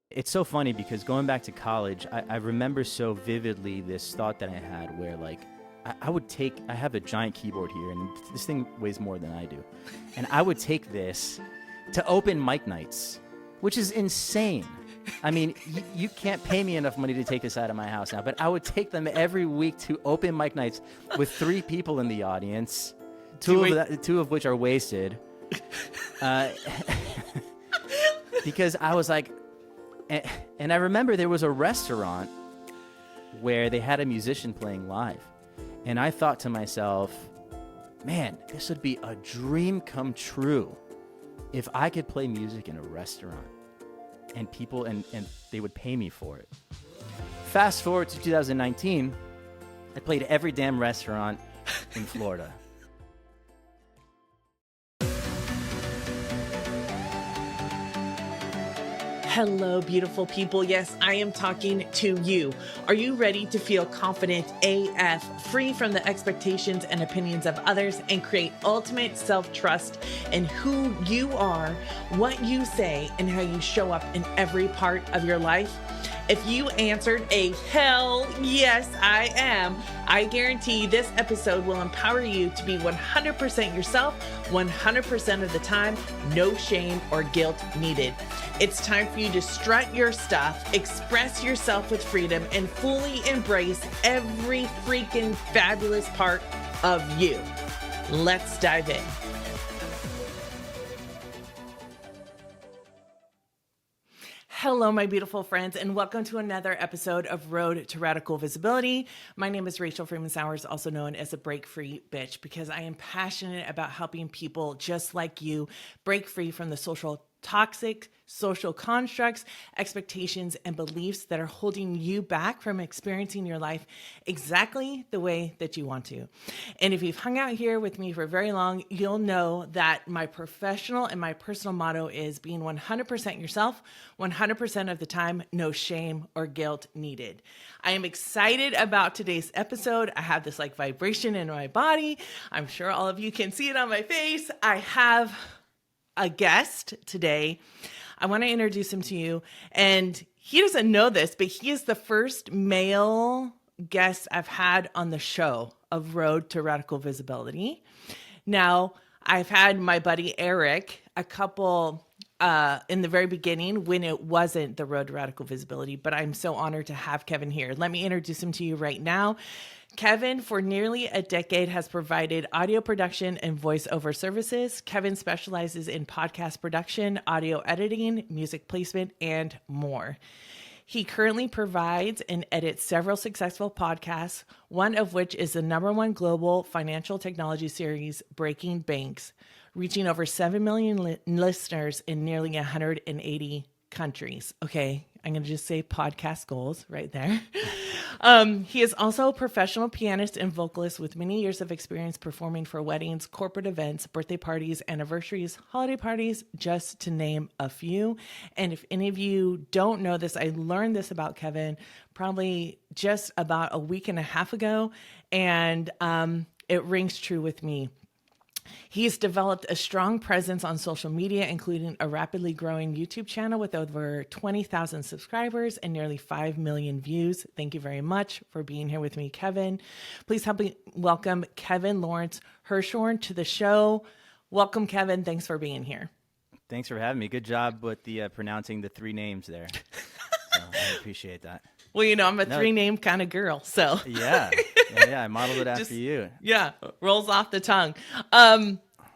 It's so funny because going back to college, I remember so vividly this thought that I had where like I have a giant keyboard here and this thing weighs more than I do. And I would take this to open mic nights, which is insane. I mean, you can't pay me enough money to take this out of my house now, but I would take them every week to open mic nights with 3 people in the audience, two of which are wasted. Because I was like, and I remember there was a restaurant where they had a musician playing live. And I thought to myself, man, this would be a dream come true if I could play music in a restaurant and people, and they would pay me for it. Fast forward to 2019, I played every damn restaurant in Florida. Hello, beautiful people. Yes, I am talking to you. Are you ready to feel confident AF, free from the expectations and opinions of others, and create ultimate self-trust in who you are, what you say, and how you show up in every part of your life? If you answered a hell yes, I am, I guarantee this episode will empower you to be 100% yourself, 100% of the time, no shame or guilt needed. It's time for you to strut your stuff, express yourself with freedom, and fully embrace every freaking fabulous part of you. Let's dive in. Hello, my beautiful friends, and welcome to another episode of Road to Radical Visibility. My name is Rachel Freemon Sowers, also known as a Break Free Bitch, because I am passionate about helping people just like you break free from the toxic social constructs, expectations, and beliefs that are holding you back from experiencing your life exactly the way that you want to. And if you've hung out here with me for very long, you'll know that my professional and my personal motto is being 100% yourself, 100% of the time, no shame or guilt needed. I am excited about today's episode. I have this vibration in my body. I'm sure all of you can see it on my face. I have a guest today. I want to introduce him to you. And he doesn't know this, but he is the first male guest I've had on the show of Road to Radical Visibility. Now, I've had my buddy Eric a couple in the very beginning when it wasn't the Road to Radical Visibility, but I'm so honored to have Kevin here. Let me introduce him to you right now. Kevin, for nearly a decade, has provided audio production and voiceover services. Kevin specializes in podcast production, audio editing, music placement, and more. He currently provides and edits several successful podcasts, one of which is the #1 global financial technology series, Breaking Banks, reaching over 7 million listeners in nearly 180 countries. Okay, I'm going to just say podcast goals right there. He is also a professional pianist and vocalist with many years of experience performing for weddings, corporate events, birthday parties, anniversaries, holiday parties, just to name a few. And if any of you don't know this, I learned this about Kevin probably just about a week and a half ago, and it rings true with me. He's developed a strong presence on social media, including a rapidly growing YouTube channel with over 20,000 subscribers and nearly 5 million views. Thank you very much for being here with me, Kevin. Please help me welcome Kevin Lawrence Hirschhorn to the show. Welcome, Kevin. Thanks for being here. Thanks for having me. Good job with the pronouncing the 3 names there. So I appreciate that. Well, I'm a 3-name kind of girl, so. Yeah, I modeled it after you. Yeah, rolls off the tongue.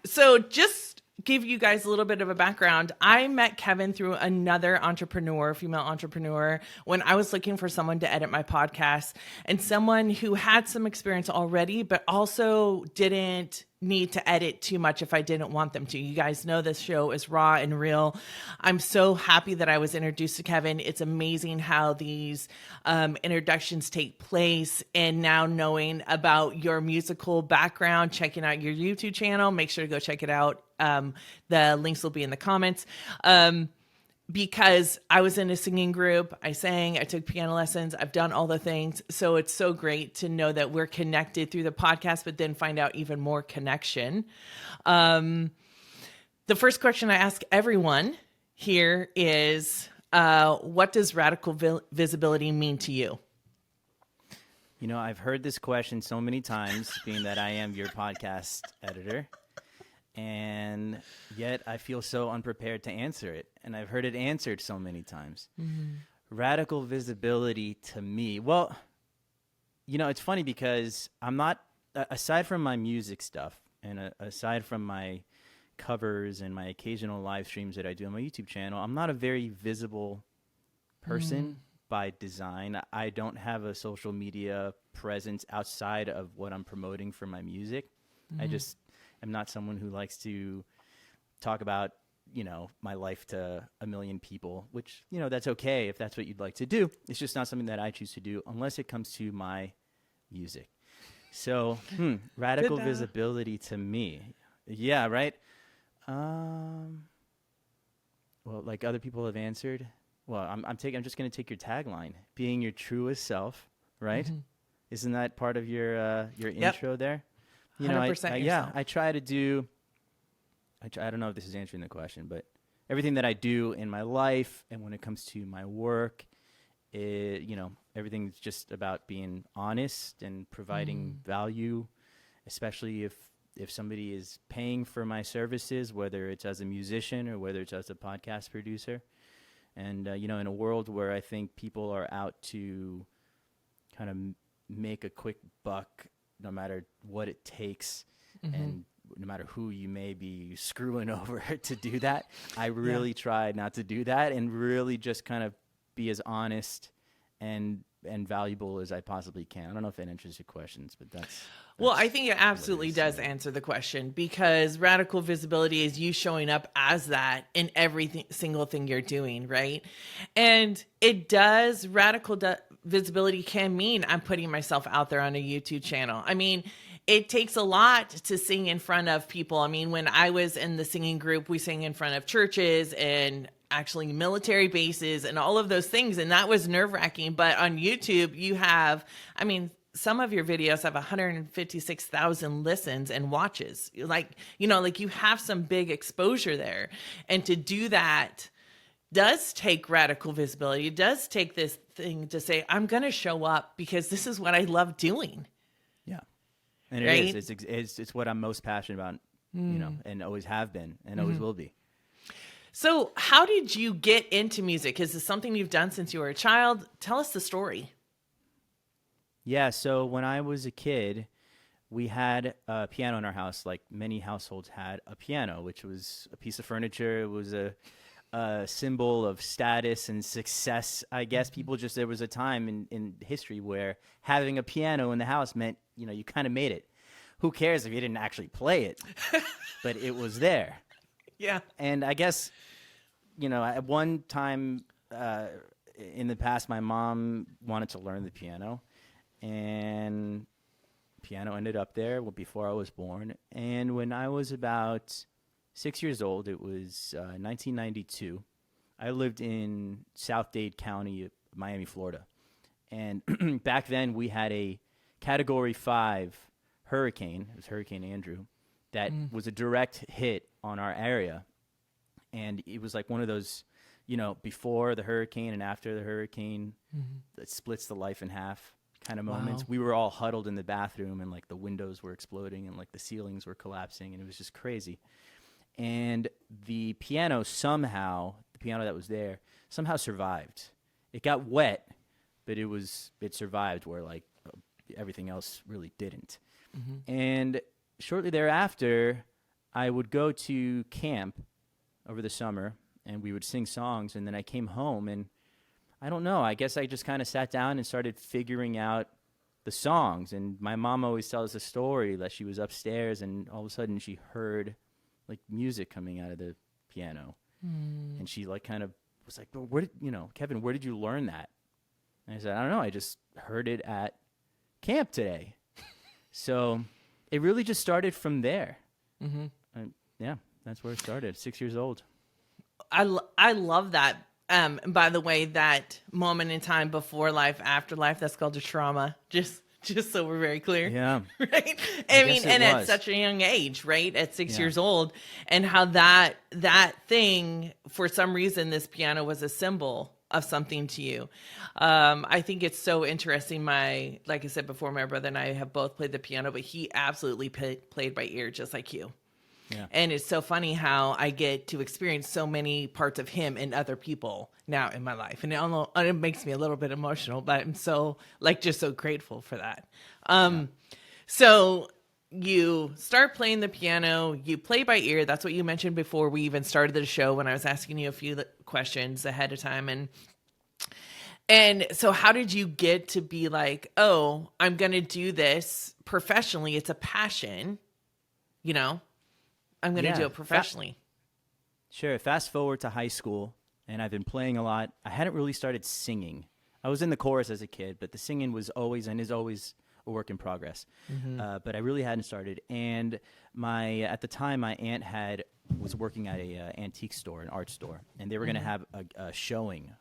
So just give you guys a little bit of a background. I met Kevin through another female entrepreneur, when I was looking for someone to edit my podcast, and someone who had some experience already, but also didn't need to edit too much if I didn't want them to. You guys know this show is raw and real. I'm so happy that I was introduced to Kevin. It's amazing how these introductions take place. And now knowing about your musical background, checking out your YouTube channel, make sure to go check it out. The links will be in the comments. Because I was in a singing group, I sang, I took piano lessons, I've done all the things. So it's so great to know that we're connected through the podcast, but then find out even more connection. The first question I ask everyone here is, what does radical visibility mean to you? You know, I've heard this question so many times, being that I am your podcast editor, and yet I feel so unprepared to answer it. And I've heard it answered so many times. Radical visibility to me, well, you know, it's funny because I'm not, aside from my music stuff and aside from my covers and my occasional live streams that I do on my YouTube channel, I'm not a very visible person by design. I don't have a social media presence outside of what I'm promoting for my music. I just am not someone who likes to talk about, you know, my life to a million people, which, you know, that's okay if that's what you'd like to do. It's just not something that I choose to do unless it comes to my music. So, radical visibility to me. Yeah, right? Well, like other people have answered. Well, I'm just going to take your tagline, being your truest self, right? Isn't that part of your intro there? You know, 100% I try to do, I don't know if this is answering the question, but everything that I do in my life and when it comes to my work, you know, everything's just about being honest and providing value, especially if somebody is paying for my services, whether it's as a musician or whether it's as a podcast producer. And, you know, in a world where I think people are out to kind of make a quick buck, no matter what it takes, and no matter who you may be screwing over to do that, I really try not to do that and really just kind of be as honest and valuable as I possibly can. I don't know if that answers your questions, but that's well, I think it absolutely does answer the question, because radical visibility is you showing up as that in every single thing you're doing, right? And it does, visibility can mean I'm putting myself out there on a YouTube channel. I mean, it takes a lot to sing in front of people. I mean, when I was in the singing group, we sang in front of churches and actually military bases and all of those things. And that was nerve-wracking. But on YouTube, you have, I mean, some of your videos have 156,000 listens and watches. Like, you know, like you have some big exposure there. And to do that does take radical visibility. It does take this thing to say, I'm going to show up because this is what I love doing. Yeah. And right? it is. It's what I'm most passionate about, you know, and always have been and always will be. So how did you get into music? Is this something you've done since you were a child? Tell us the story. Yeah, so when I was a kid, we had a piano in our house, like many households had a piano, which was a piece of furniture. It was a symbol of status and success, I guess. People just, there was a time in history where having a piano in the house meant, you know, you kind of made it. Who cares if you didn't actually play it? But it was there. Yeah. And I guess, you know, at one time in the past, my mom wanted to learn the piano. And piano ended up there before I was born. And when I was about 6 years old, it was 1992. I lived in South Dade County, Miami, Florida. And back then we had a Category 5 hurricane. It was Hurricane Andrew. That was a direct hit on our area. And it was like one of those, you know, before the hurricane and after the hurricane that splits the life in half kind of moments. Wow. We were all huddled in the bathroom and like the windows were exploding and like the ceilings were collapsing and it was just crazy. And the piano somehow, the piano that was there, somehow survived. It got wet, but it survived where like everything else really didn't. And shortly thereafter, I would go to camp over the summer and we would sing songs. And then I came home and I don't know, I guess I just kind of sat down and started figuring out the songs. And my mom always tells the story that she was upstairs and all of a sudden she heard like music coming out of the piano. And she like kind of was like, well, Kevin, where did you learn that? And I said, I don't know, I just heard it at camp today. So it really just started from there. Yeah, that's where it started, 6 years old. I love that. By the way, that moment in time before life, after life, that's called a trauma. Just Just so we're very clear. Yeah. Right. I I mean, guess it and at was. such a young age, right? At 6 Yeah. years old, and how that thing, for some reason, this piano was a symbol of something to you. I think it's so interesting. Like I said before, my brother and I have both played the piano, but he absolutely played by ear, just like you. Yeah. And it's so funny how I get to experience so many parts of him and other people now in my life. And it makes me a little bit emotional, but I'm so just so grateful for that. So you start playing the piano, you play by ear. That's what you mentioned before we even started the show, when I was asking you a few questions ahead of time. And so how did you get to be like, oh, I'm going to do this professionally? It's a passion, I'm going to do it professionally. Sure. Fast forward to high school, and I've been playing a lot. I hadn't really started singing. I was in the chorus as a kid, but the singing was always and is always a work in progress. But I really hadn't started. And at the time, my aunt was working at a antique store, an art store, and they were going to have a showing.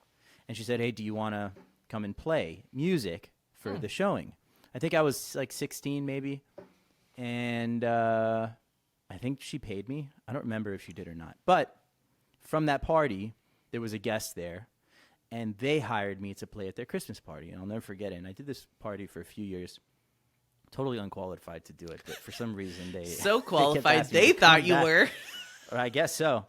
And she said, "Hey, do you want to come and play music for the showing?" I think I was like 16 maybe. And I think she paid me. I don't remember if she did or not. But from that party, there was a guest there, and they hired me to play at their Christmas party. And I'll never forget it. And I did this party for a few years. Totally unqualified to do it, but for some reason they So kept qualified, asking me they to thought come you back. were. Or I guess so.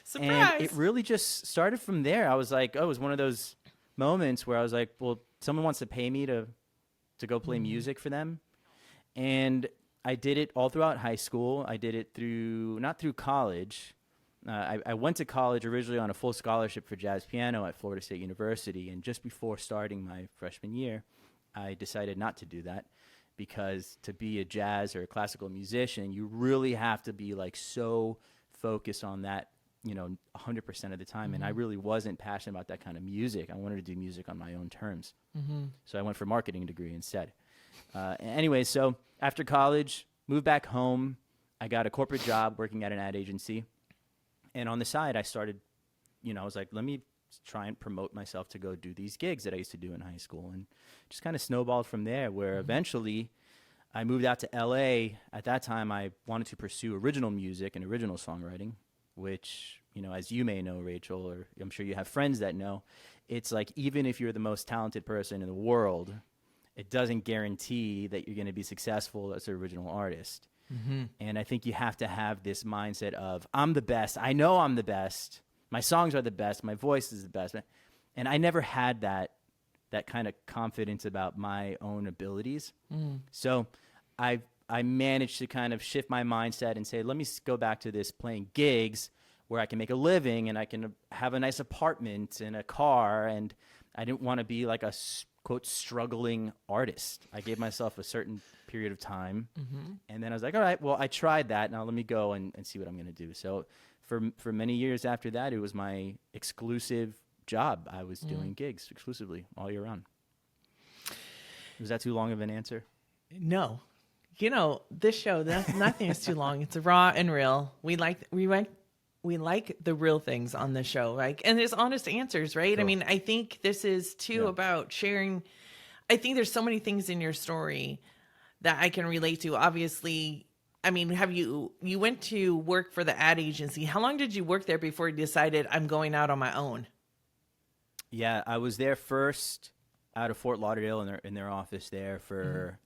Surprise. And it really just started from there. I was like, it was one of those moments where I was like, well, someone wants to pay me to go play music for them. And I did it all throughout high school. I did it not through college. I went to college originally on a full scholarship for jazz piano at Florida State University. And just before starting my freshman year, I decided not to do that, because to be a jazz or a classical musician, you really have to be like so focused on that, 100% of the time. And I really wasn't passionate about that kind of music. I wanted to do music on my own terms. So I went for a marketing degree instead. Anyway, so after college, moved back home. I got a corporate job working at an ad agency. And on the side, I started, I was like, let me try and promote myself to go do these gigs that I used to do in high school. And just kind of snowballed from there, where eventually I moved out to LA. At that time, I wanted to pursue original music and original songwriting, which, as you may know, Rachel, or I'm sure you have friends that know, it's like, even if you're the most talented person in the world, it doesn't guarantee that you're going to be successful as an original artist. And I think you have to have this mindset of, I'm the best. I know I'm the best. My songs are the best. My voice is the best. And I never had that kind of confidence about my own abilities. So I managed to kind of shift my mindset and say, let me go back to this playing gigs where I can make a living and I can have a nice apartment and a car. And I didn't want to be like a, quote, struggling artist. I gave myself a certain period of time. And then I was like, all right, well, I tried that. Now let me go and see what I'm going to do. So for many years after that, it was my exclusive job. I was doing gigs exclusively all year round. Was that too long of an answer? No. This show, nothing is too long. It's raw and real. We like the real things on the show, right? And there's honest answers, right? Cool. I mean, I think this is too about sharing. I think there's so many things in your story that I can relate to. Obviously, I mean, you went to work for the ad agency. How long did you work there before you decided, I'm going out on my own? Yeah, I was there first out of Fort Lauderdale in their office there for,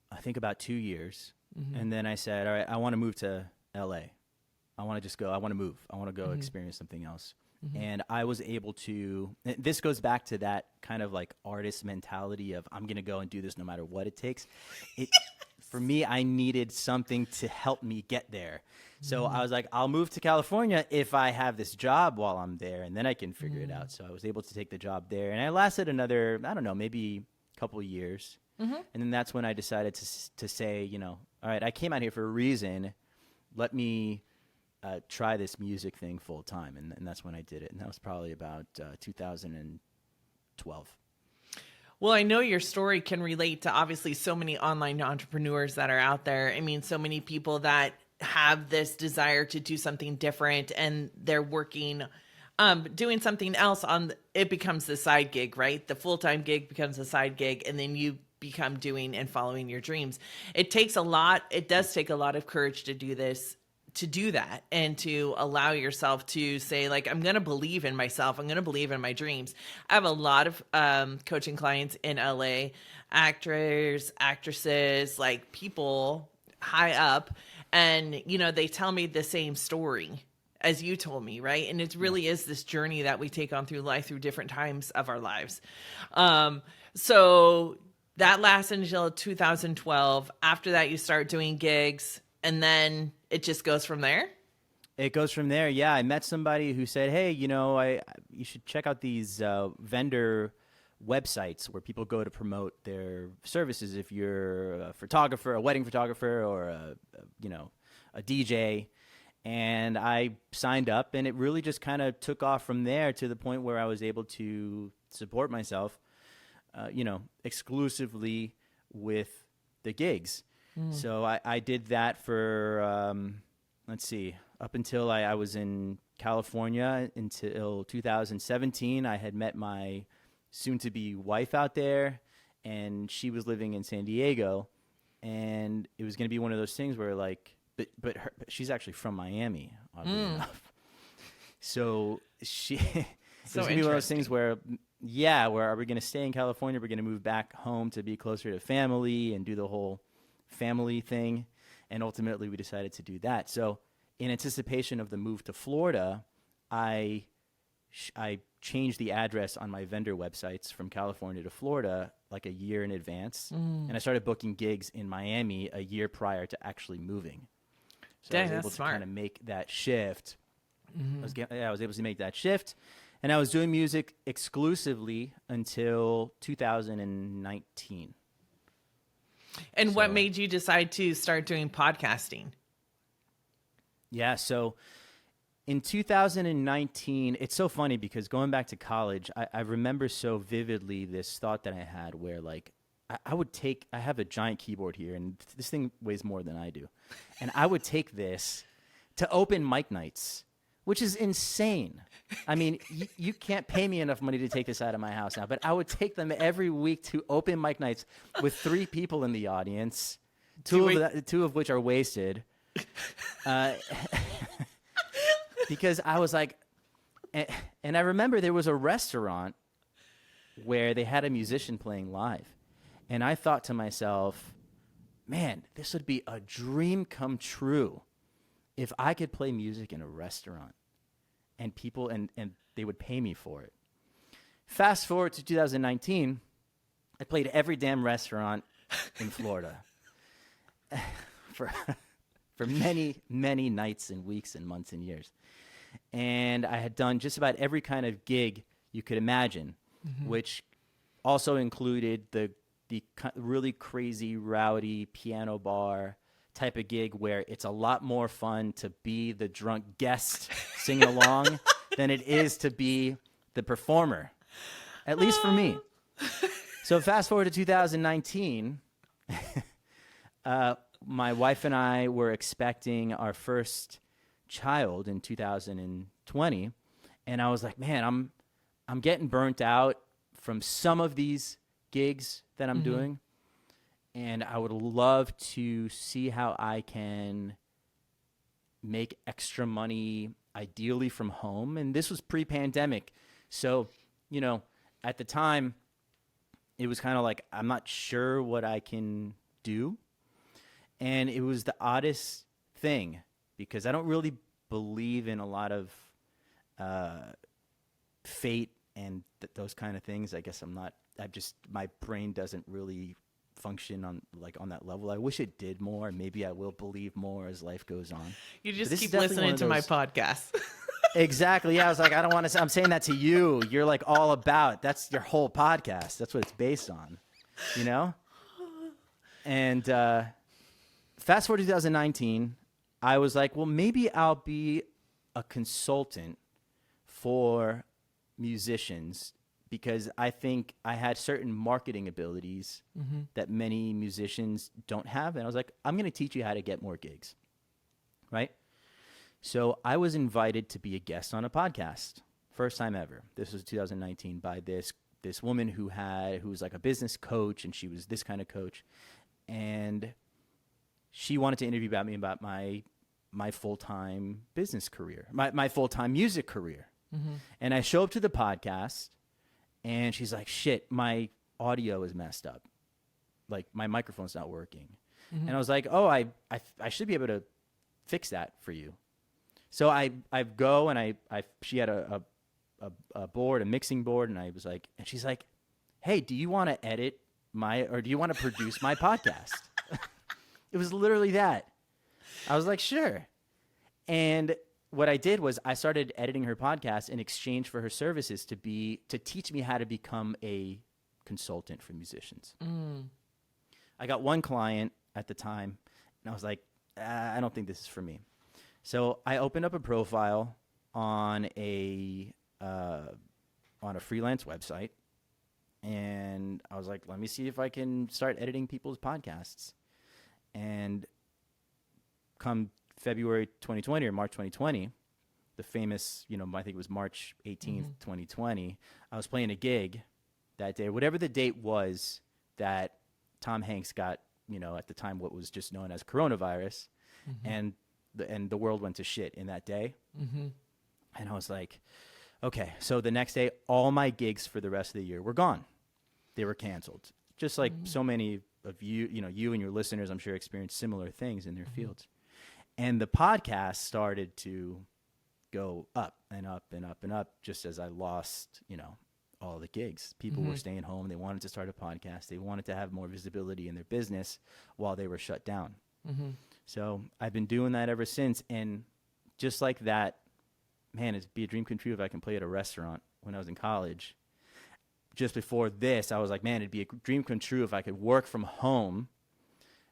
I think, about 2 years. And then I said, all right, I want to move to LA. I want to just go. I want to move. I want to go experience something else. And I was able to, this goes back to that kind of like artist mentality of, I'm going to go and do this no matter what it takes. For me, I needed something to help me get there. So I was like, I'll move to California if I have this job while I'm there, and then I can figure it out. So I was able to take the job there. And I lasted another, I don't know, maybe a couple of years. And then that's when I decided to say, all right, I came out here for a reason. Let me try this music thing full time. And that's when I did it. And that was probably about 2012. Well, I know your story can relate to obviously so many online entrepreneurs that are out there. I mean, so many people that have this desire to do something different and they're working, doing something else it becomes the side gig, right? The full-time gig becomes a side gig. And then you become doing and following your dreams. It does take a lot of courage to do this, to do that, and to allow yourself to say, like, I'm going to believe in myself. I'm going to believe in my dreams. I have a lot of coaching clients in LA, actors, actresses, like people high up. And, you know, they tell me the same story as you told me, right? And it really is this journey that we take on through life, through different times of our lives. So that lasted until 2012. After that, you start doing gigs, and then it just goes from there? It goes from there. Yeah, I met somebody who said, "Hey, you know, you should check out these vendor websites where people go to promote their services. If you're a photographer, a wedding photographer, or a DJ." And I signed up, and it really just kind of took off from there to the point where I was able to support myself, exclusively with the gigs. So I did that for, up until I was in California until 2017. I had met my soon-to-be wife out there, and she was living in San Diego. And it was going to be one of those things where, like, but she's actually from Miami, oddly enough. So it was going to be one of those things where, where are we going to stay in California? We're going to move back home to be closer to family and do the whole family thing. And ultimately we decided to do that. So in anticipation of the move to Florida, I changed the address on my vendor websites from California to Florida like a year in advance. And I started booking gigs in Miami a year prior to actually moving. So Dang, I was able that's to kind smart. of make that shift. I was able to make that shift. And I was doing music exclusively until 2019. And what made you decide to start doing podcasting? Yeah, so in 2019, it's so funny because going back to college, I remember so vividly this thought that I had where, like, I have a giant keyboard here, and this thing weighs more than I do. And I would take this to open mic nights, which is insane. I mean, you can't pay me enough money to take this out of my house now, but I would take them every week to open mic nights with 3 people in the audience, two of which are wasted. Because I was like, and I remember there was a restaurant where they had a musician playing live. And I thought to myself, man, this would be a dream come true if I could play music in a restaurant and people, and they would pay me for it. Fast forward to 2019, I played every damn restaurant in Florida for many, many nights and weeks and months and years. And I had done just about every kind of gig you could imagine, which also included the really crazy, rowdy piano bar type of gig where it's a lot more fun to be the drunk guest singing along than it is to be the performer, at least for me. So fast forward to 2019, my wife and I were expecting our first child in 2020, and I was like, man, I'm getting burnt out from some of these gigs that I'm doing, and I would love to see how I can make extra money, ideally from home. And this was pre-pandemic, so at the time it was kind of like, I'm not sure what I can do. And it was the oddest thing because I don't really believe in a lot of fate and those kind of things. I guess my brain doesn't really function on that level. I wish it did more. Maybe I will believe more as life goes on. You just keep listening to my podcast. Exactly. Yeah. I was like, I don't want to, I'm saying that to you. You're like all about, that's your whole podcast. That's what it's based on, And fast forward to 2019, I was like, well, maybe I'll be a consultant for musicians because I think I had certain marketing abilities that many musicians don't have. And I was like, I'm going to teach you how to get more gigs, right? So I was invited to be a guest on a podcast, first time ever. This was 2019 by this this woman who was like a business coach, and she was this kind of coach, and she wanted to interview me about my full-time business career, my full-time music career. Mm-hmm. And I show up to the podcast, and she's like, shit, my audio is messed up. Like, my microphone's not working. Mm-hmm. And I was like, oh, I should be able to fix that for you. So I go, and she had a board, a mixing board, and I was like, and she's like, hey, do you want to edit or do you want to produce my podcast? It was literally that. I was like, sure. And what I did was I started editing her podcast in exchange for her services to teach me how to become a consultant for musicians. Mm. I got one client at the time, and I was like, I don't think this is for me. So I opened up a profile on a freelance website, and I was like, let me see if I can start editing people's podcasts. And come February 2020 or March 2020, the famous, I think it was March 18th, 2020, I was playing a gig that day, whatever the date was that Tom Hanks got, at the time, what was just known as coronavirus, and the world went to shit in that day. Mm-hmm. And I was like, okay, so the next day, all my gigs for the rest of the year were gone. They were canceled. Just like so many of you, you and your listeners, I'm sure, experienced similar things in their fields. And the podcast started to go up and up and up and up, just as I lost, all the gigs. People were staying home. They wanted to start a podcast. They wanted to have more visibility in their business while they were shut down. Mm-hmm. So I've been doing that ever since. And just like that, man, it'd be a dream come true if I can play at a restaurant when I was in college. Just before this, I was like, man, it'd be a dream come true if I could work from home,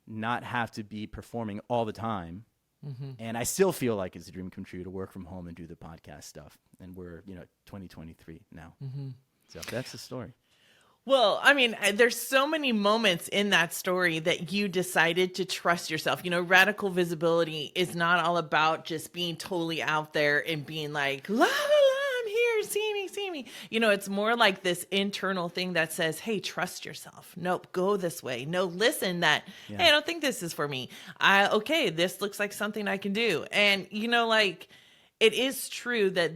not have to be performing all the time. Mm-hmm. And I still feel like it's a dream come true to work from home and do the podcast stuff. And we're, 2023 now. Mm-hmm. So that's the story. Well, I mean, there's so many moments in that story that you decided to trust yourself. Radical visibility is not all about just being totally out there and being like, la, la, la, I'm here, see me, see me. It's more like this internal thing that says, hey, trust yourself. Nope, go this way. No, listen hey, I don't think this is for me. Okay, this looks like something I can do. And, it is true that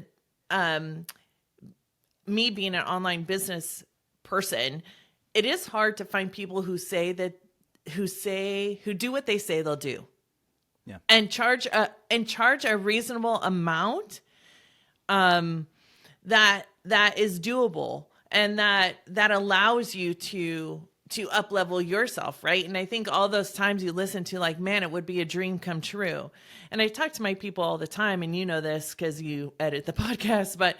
me being an online business person, it is hard to find people who do what they say they'll do. Yeah. And charge a reasonable amount that is doable, and that allows you to up level yourself, right? And I think all those times you listen to, like, man, it would be a dream come true. And I talk to my people all the time, and you know this because you edit the podcast, but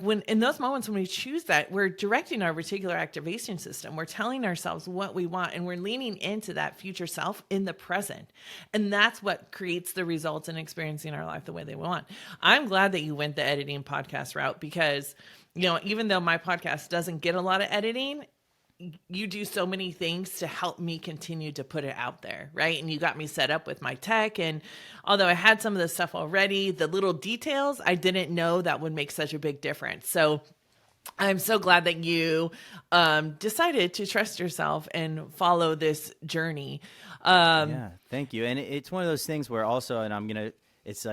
when in those moments when we choose that, we're directing our reticular activation system. We're telling ourselves what we want, and we're leaning into that future self in the present. And that's what creates the results in experiencing our life the way they want. I'm glad that you went the editing podcast route because, even though my podcast doesn't get a lot of editing, you do so many things to help me continue to put it out there, right? And you got me set up with my tech. And although I had some of the stuff already, the little details, I didn't know that would make such a big difference. So I'm so glad that you decided to trust yourself and follow this journey. Yeah, thank you. And it's one of those things where also, and it's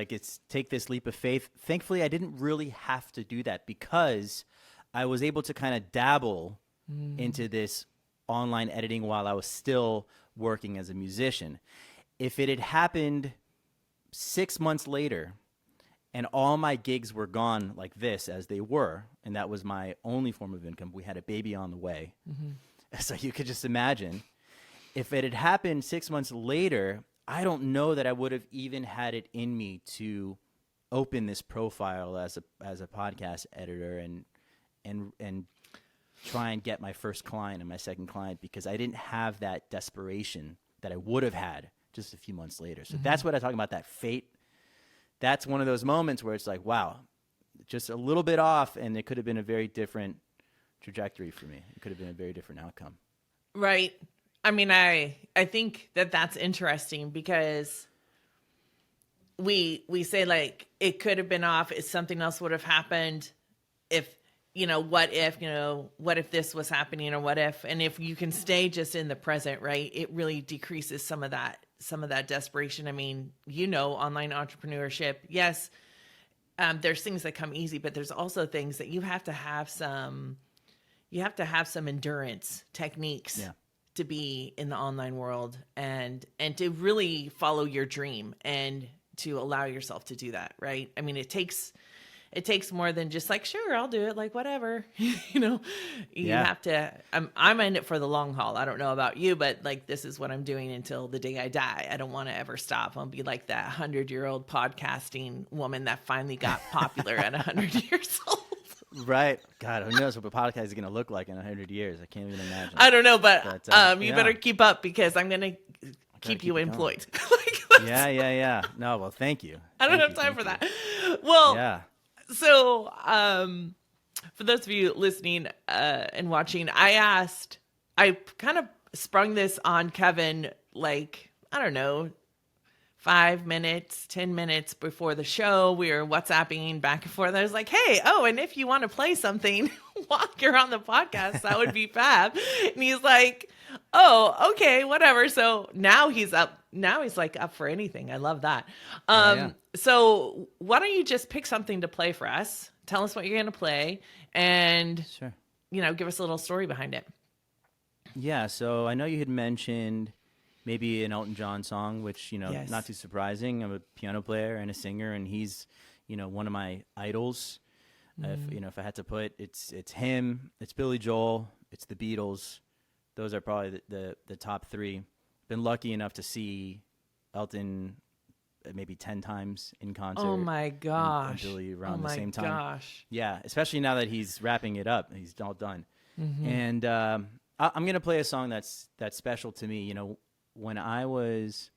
take this leap of faith. Thankfully, I didn't really have to do that because I was able to kind of dabble into this online editing while I was still working as a musician. If it had happened 6 months later and all my gigs were gone like this as they were, and that was my only form of income, we had a baby on the way. Mm-hmm. So you could just imagine if it had happened 6 months later, I don't know that I would have even had it in me to open this profile as a podcast editor and try and get my first client and my second client, because I didn't have that desperation that I would have had just a few months later. So that's what I talk about, that fate. That's one of those moments where it's like, wow, just a little bit off, and it could have been a very different trajectory for me. It could have been a very different outcome. Right. I mean, I think that's interesting because we say, like, it could have been off if something else would have happened, if what if this was happening, or and if you can stay just in the present, right, it really decreases some of that desperation. I mean, online entrepreneurship, yes, there's things that come easy, but there's also things that you have to have some endurance techniques to be in the online world and to really follow your dream and to allow yourself to do that. Right. I mean, it takes more than just like, sure, I'll do it. Like, whatever, you have to, I'm in it for the long haul. I don't know about you, but like, this is what I'm doing until the day I die. I don't want to ever stop. I'll be like that 100-year-old podcasting woman that finally got popular at 100 years old. Right. God, who knows what a podcast is going to look like in 100 years? I can't even imagine. I don't know, but you better keep up because I'm going to keep you employed. Yeah. No, well, thank you. I don't have time for that. Well, yeah. So, for those of you listening and watching, I kind of sprung this on Kevin, like, I don't know, 5 minutes, 10 minutes before the show. We were WhatsApping back and forth. I was like, hey, and if you want to play something while you're on the podcast, that would be fab. And he's like, oh, okay, whatever. So now he's up. Now he's like up for anything. I love that. So why don't you just pick something to play for us? Tell us what you're going to play and, sure. Give us a little story behind it. Yeah. So I know you had mentioned maybe an Elton John song, which, yes. Not too surprising. I'm a piano player and a singer, and he's, one of my idols. If I had to put, it's him, it's Billy Joel, it's the Beatles. Those are probably the top three. Been lucky enough to see Elton maybe 10 times in concert. Oh my gosh. And Billy around the same time. Oh my gosh. Yeah, especially now that he's wrapping it up. He's all done. Mm-hmm. And I'm going to play a song that's special to me. When I was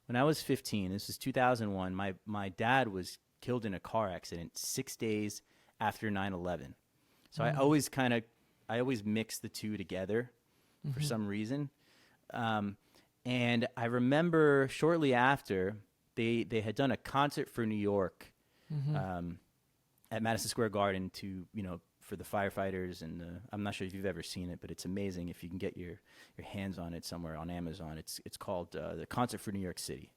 15, this was 2001, my dad was killed in a car accident 6 days after 9/11. So I always mix the two together for some reason. And I remember shortly after they had done a concert for New York at Madison Square Garden for the firefighters, and I'm not sure if you've ever seen it, but it's amazing if you can get your hands on it somewhere on Amazon. It's called the Concert for New York City.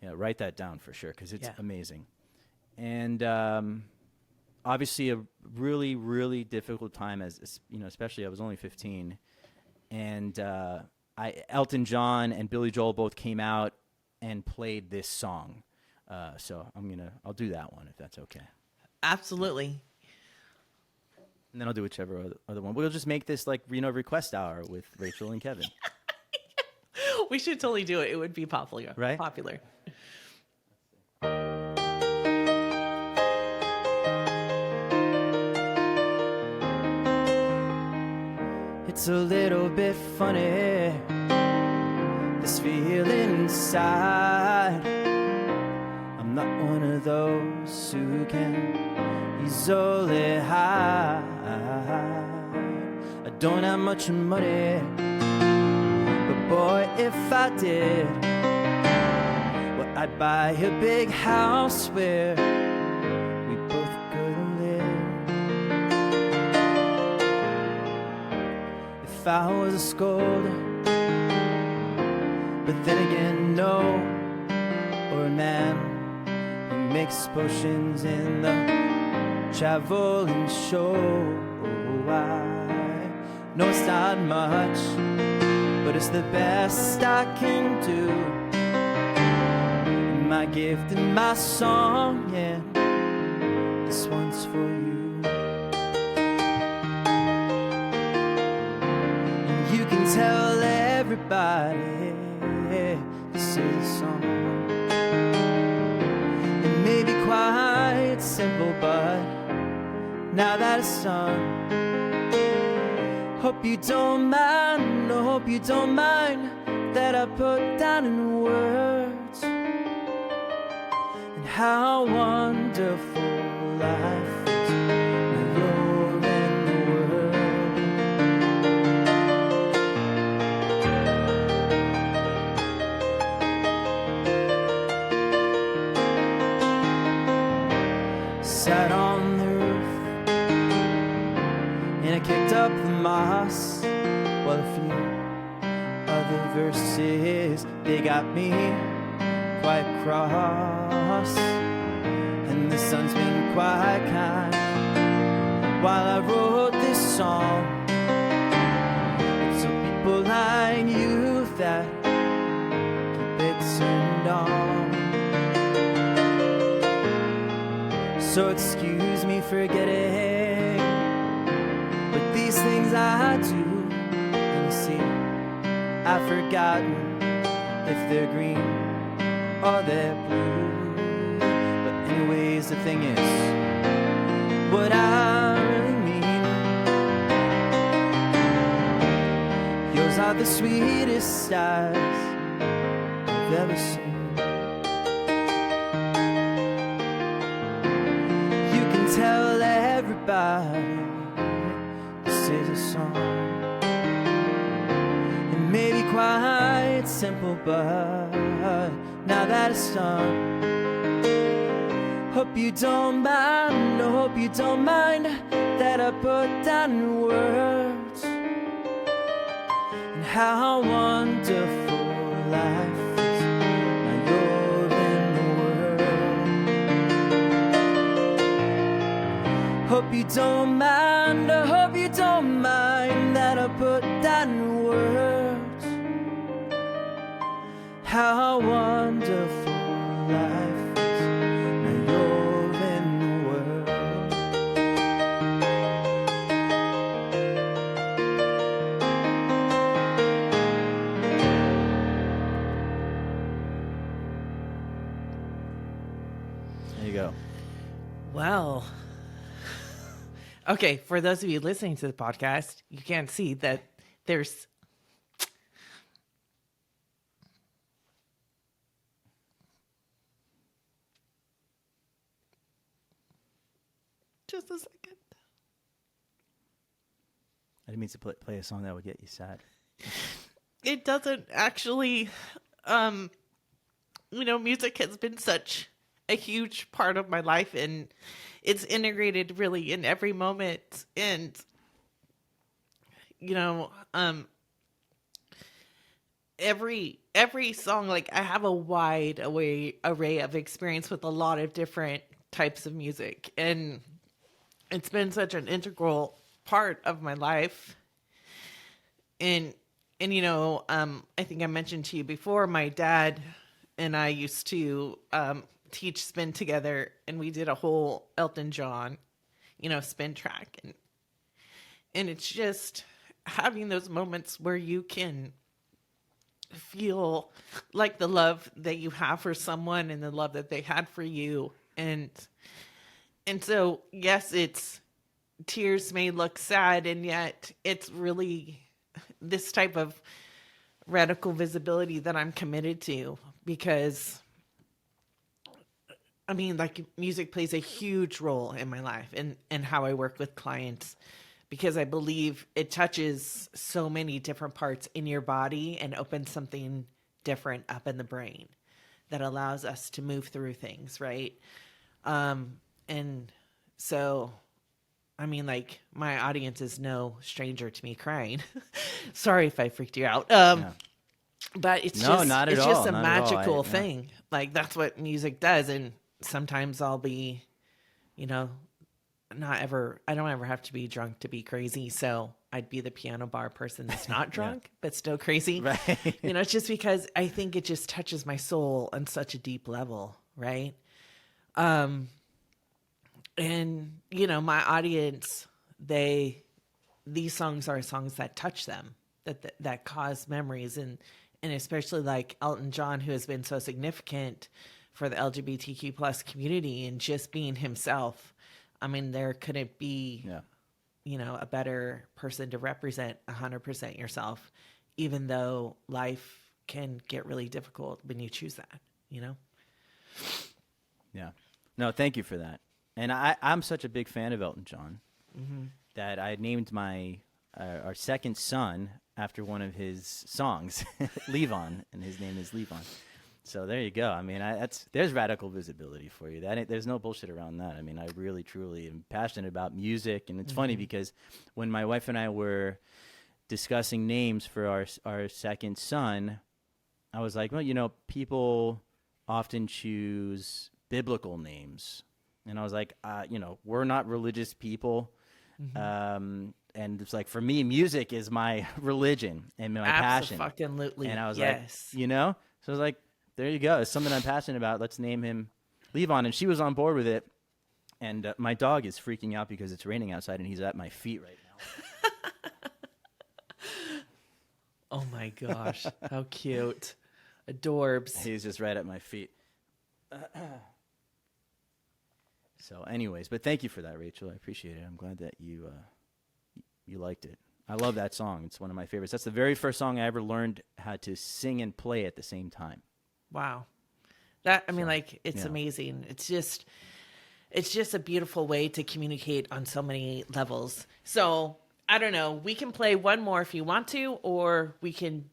Write that down for sure because it's amazing. And obviously a really, really difficult time as especially I was only 15, and Elton John and Billy Joel both came out and played this song. So I'll do that one if that's okay. Absolutely. And then I'll do whichever other one. We'll just make this like request hour with Rachel and Kevin. We should totally do it. It would be popular. Right? Popular. It's a little bit funny, this feeling inside. I'm not one of those who can easily hide. I don't have much money, but boy, if I did, well, I'd buy a big house where we both could live. If I was a scold, but then again, no, or a man who makes potions in the traveling show. I know it's not much, but it's the best I can do. My gift and my song, yeah, this one's for you. And you can tell everybody this is a song. It may be quite simple, but now that it's sung, hope you don't mind, oh, hope you don't mind that I put down in words and how wonderful life is when you're in the world. Sat on the roof and I kicked up the moss. Well, a few other verses, they got me quite cross, and the sun's been quite kind while I wrote this song. It's so people like you that keep it turned on. So excuse me for getting, but these things I do, and you see, I've forgotten if they're green or they're blue. But anyways, the thing is, what I really mean, yours are the sweetest eyes I've ever seen. You can tell everybody this is a song. It may be quite simple, but now that it's done, hope you don't mind, oh, hope you don't mind that I put down in words and how wonderful life is. Now you're in the world. Hope you don't mind, oh, hope you don't mind that I put down in words how wonderful life is. Now you're in the world. There you go. Well, okay, for those of you listening to the podcast, you can't see that there's just a second. I didn't mean to play a song that would get you sad. It doesn't actually, music has been such a huge part of my life, and it's integrated really in every moment. And, every song, like I have a wide array of experience with a lot of different types of music, and it's been such an integral part of my life. And I think I mentioned to you before, my dad and I used to teach spin together, and we did a whole Elton John, spin track. And it's just having those moments where you can feel like the love that you have for someone and the love that they had for you. And so, yes, it's tears may look sad, and yet it's really this type of radical visibility that I'm committed to, because music plays a huge role in my life and how I work with clients, because I believe it touches so many different parts in your body and opens something different up in the brain that allows us to move through things, right? And so, my audience is no stranger to me crying. Sorry if I freaked you out. But it's not at it's all. just a Not at all. magical thing. Like, that's what music does. And sometimes I'll be, I don't ever have to be drunk to be crazy. So I'd be the piano bar person that's not drunk, but still crazy. Right. It's just because I think it just touches my soul on such a deep level. Right. And my audience, these songs are songs that touch them, that cause memories. And especially like Elton John, who has been so significant for the LGBTQ plus community and just being himself. There couldn't be, a better person to represent 100% yourself, even though life can get really difficult when you choose that, Yeah. No, thank you for that. And I'm such a big fan of Elton John that I named our second son after one of his songs, Levon, and his name is Levon. So there you go. I mean, there's radical visibility for you. There's no bullshit around that. I mean, I really, truly am passionate about music, and it's funny because when my wife and I were discussing names for our second son, I was like, well, people often choose biblical names, and I was like, we're not religious people, and it's like for me, music is my religion and my passion. Absolutely. And I was yes. like, so I was like, there you go. It's something I'm passionate about. Let's name him Levon. And she was on board with it. And my dog is freaking out because it's raining outside and he's at my feet right now. Oh my gosh. How cute. Adorbs. He's just right at my feet. So anyways, but thank you for that, Rachel. I appreciate it. I'm glad that you liked it. I love that song. It's one of my favorites. That's the very first song I ever learned how to sing and play at the same time. Wow. It's amazing. It's just a beautiful way to communicate on so many levels. So I don't know. We can play one more if you want to, or we can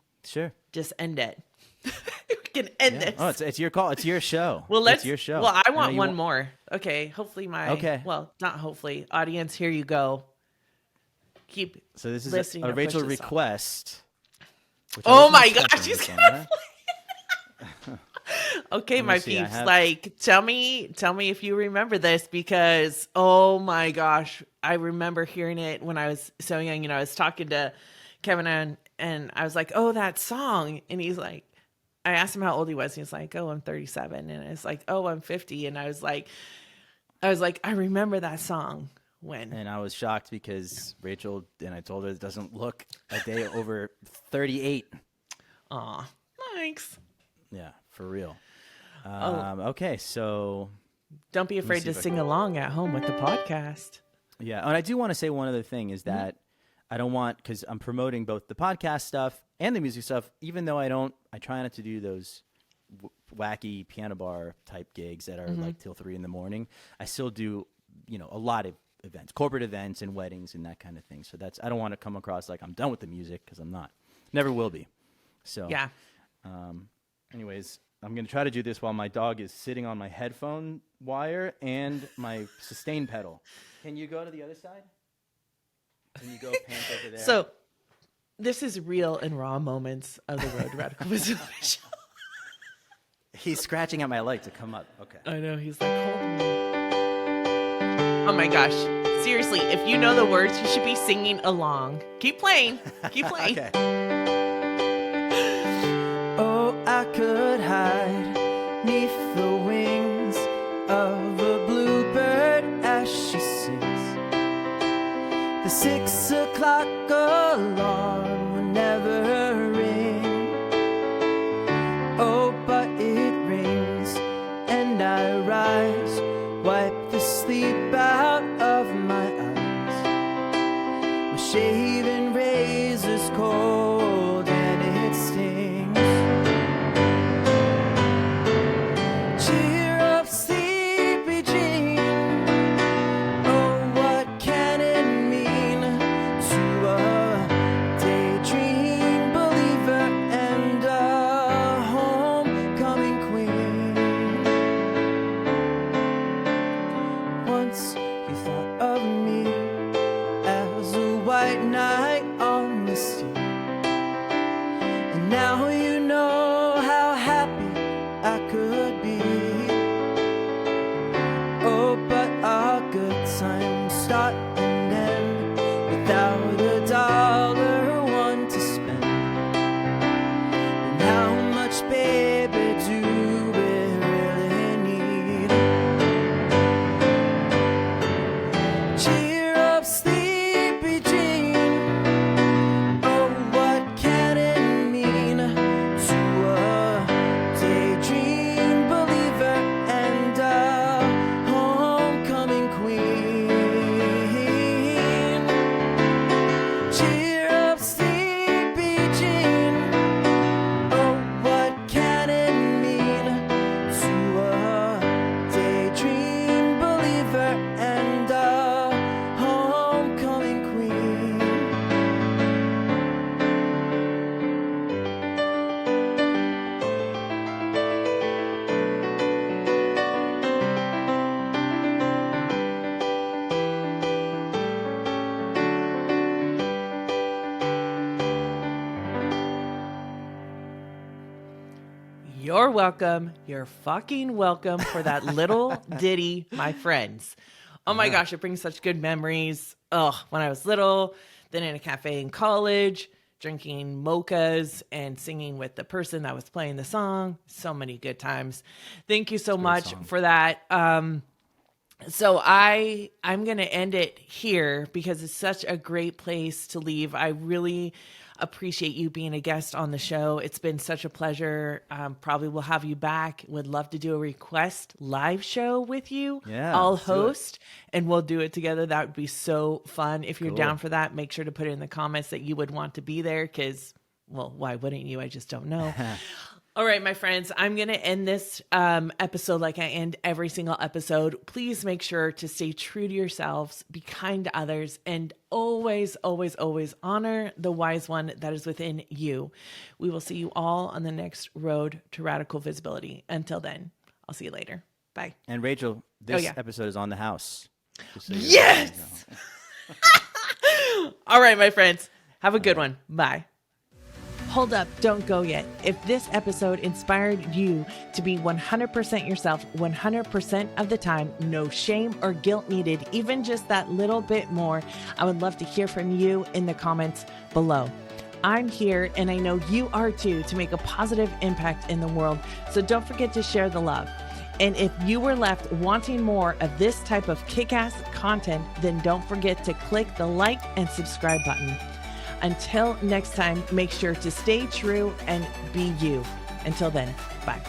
just end it. We can end this. Oh, it's your call. It's your show. Well, it's your show. Well, I want one more. Okay. Hopefully not hopefully. Audience, here you go. Keep So this is listening a Rachel request. Oh my gosh, she's gonna Okay, my peeps, tell me if you remember this, because oh my gosh, I remember hearing it when I was so young. I was talking to Kevin and I was like, oh, that song. And he's like, I asked him how old he was. And he's like, oh, I'm 37. And it's like, oh, I'm 50. And I was like, I remember that song. When? And I was shocked because Rachel, and I told her it doesn't look a day over 38. Aw, thanks. Yeah, for real. Okay, so don't be afraid to sing along at home with the podcast. Yeah, and I do want to say one other thing is that I don't want, because I'm promoting both the podcast stuff and the music stuff, even though I try not to do those wacky piano bar type gigs that are like till 3 a.m. I still do, a lot of events, corporate events and weddings and that kind of thing. So I don't want to come across like I'm done with the music, because I'm not. Never will be. So yeah. Anyways, I'm going to try to do this while my dog is sitting on my headphone wire and my sustain pedal. Can you go to the other side? Can you go pant over there? So this is real and raw moments of the Road to Radical Visibility Show. He's scratching at my leg to come up. Okay. I know. He's like, hold me. Oh my gosh. Seriously, if you know the words, you should be singing along. Keep playing. Keep playing. Okay. Oh, I could hide 'neath the wings of a bluebird as she sings. The 6 o'clock alarm will never ring. Oh, but it rings and I rise, wipe the sleep out of my eyes. My shaving razor's cold and it stings. Cheer up, sleepy Jean. Oh, what can it mean to a daydream believer and a homecoming queen? Once you thought of me as a white knight on the steed, and now you know how happy I could be. Oh, but our good times start and end without a dollar, one to spend. And how much, baby, do we really need? Cheer up, sleepy Jean. Oh, what can it mean to a daydream believer and a homecoming queen? Cheer up, sleepy Jean. Oh, what can it mean to a daydream believer and a homecoming queen? You're welcome. You're fucking welcome for that little ditty, my friends. Oh my gosh, it brings such good memories. Oh, when I was little, then in a cafe in college, drinking mochas and singing with the person that was playing the song. So many good times. Thank you so much for that. So I'm going to end it here because it's such a great place to leave. I really appreciate you being a guest on the show. It's been such a pleasure. Probably will have you back. Would love to do a request live show with you. Yeah, I'll let's do host and we'll do it together. That would be so fun. If you're Cool. down for that, make sure to put it in the comments that you would want to be there because, well, why wouldn't you? I just don't know. All right, my friends, I'm going to end this episode like I end every single episode. Please make sure to stay true to yourselves, be kind to others, and always, always, always honor the wise one that is within you. We will see you all on the next road to radical visibility. Until then, I'll see you later. Bye. And Rachel, this yeah. episode is on the house. Just so Yes! All right, my friends, have a good one. Bye. Hold up, don't go yet. If this episode inspired you to be 100% yourself, 100% of the time, no shame or guilt needed, even just that little bit more, I would love to hear from you in the comments below. I'm here, and I know you are too, to make a positive impact in the world. So don't forget to share the love. And if you were left wanting more of this type of kick-ass content, then don't forget to click the like and subscribe button. Until next time, make sure to stay true and be you. Until then, bye.